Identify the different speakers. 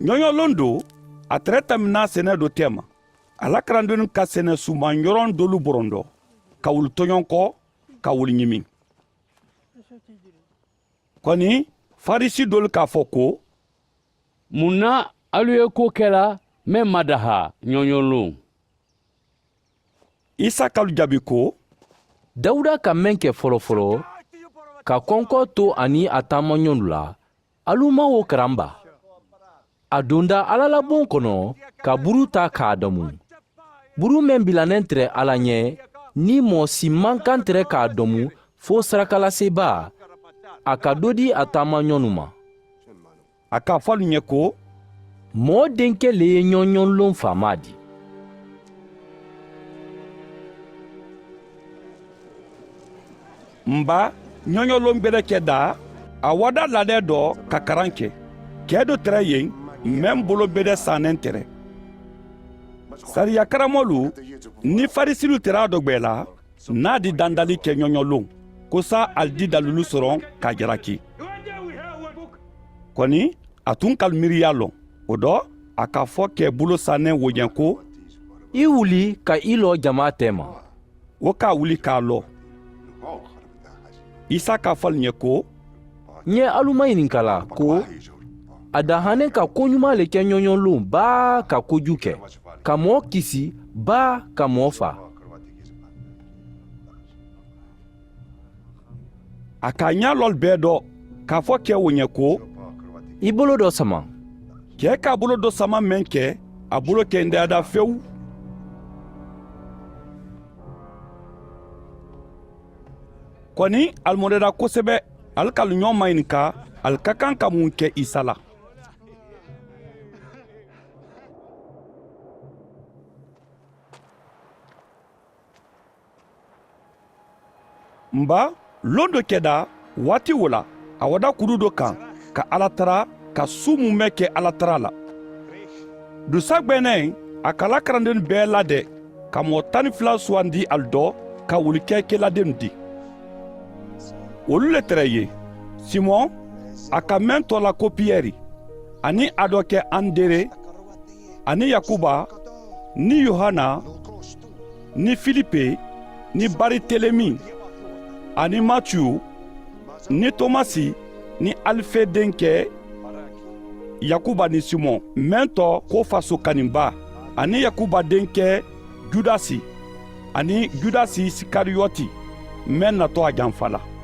Speaker 1: ɲɔɲɔlon do a tɛrɛ tɛmɛna sɛnɛ do tema alakarandeni ka sɛnɛ suman yɔrɔn dolu bɔrɔndɔ ka wuli tɔɲɔn kɔ ka wuli ɲimi kɔni farisi dolu k'a fɔ ko
Speaker 2: mun na alu ye ko kɛla mɛ madaha ɲɔɲɔlon
Speaker 1: isa kalu jaabi ko
Speaker 3: dawuda ka mɛn kɛ fɔlɔfɔlɔ ka kɔnkɔ to ani a taamaɲɔnu la alu ma wo karanba a donda alalabon kɔnɔ ka buru ta k'a dɔmu buru mɛn bilanen tɛrɛ ala ɲɛ ni mɔɔ si man kan tɛrɛ k'a dɔmu fo sarakalaseba a ka dɔ di a taamaɲɔnu ma
Speaker 1: a k'a fɔ alu ɲɛ ko
Speaker 3: mɔɔ denkɛ le ye ɲɔɲɔlon faama di
Speaker 1: nba ɲɔɲɔlon gbɛdɛ kɛ da a wada ladɛ dɔ ka karan kɛ kɛ do tɛrɛ yen mɛn bolo gbɛdɛ sannen tɛrɛ sariya karamɔlu ni farisilu tɛrɛ a dɔ gbɛ la n'a di dandali kɛ ɲɔɲɔlon ko sa ali di dalulu sɔrɔ ka jaraki kɔni a tun kalu miiriya lɔn o dɔ a k'a fɔ kɛ bolo sannen woɲɛ ko
Speaker 3: i wuli ka i lɔ jama tɛma
Speaker 1: o k'a wuli k'a lɔ isa k'a fɔ ɲɛ ko
Speaker 3: n ye alu ma ɲininkala ko a dahanen ka koɲuman le kɛ ɲɔɲɔlon baa ka koju kɛ ka mɔɔ kisi baa ka mɔɔ fa
Speaker 1: a k'a ɲa lɔli bɛɛ dɔ k'a fɔ kɛ o ɲɛ ko
Speaker 3: i bolo dɔ sama
Speaker 1: kɛ k'a bolo dɔ sama mɛn kɛ a bolo kɛ n dayada fewu kɔni alimɔdɛda kosɛbɛ ali kalu ɲɔgɔn ma ɲininka ali ka kan ka mun kɛ isa la nba lon do kɛda waati o la a wada kuru do kan ka ala tara ka su mun bɛ kɛ ala tara la dusa gbɛnɛ a ka alakarandeni bɛɛ ladɛ ka mɔgɔ 12 sugandi ali dɔ ka wuli kɛ keladenu di olu le tɛrɛ ye simɔn a ka mɛn tɔ la ko piyɛri ani a dɔ kɛ andere ani yakuba ni yohana ni filipe ni baritelemi ani matiyu ni tomasi ni alife denkɛ yakuba ni simɔn mɛn tɔ ko faso kaninba ani yakuba denkɛ judasi ani judasi sikariyɔti mɛn natɔ a janfa la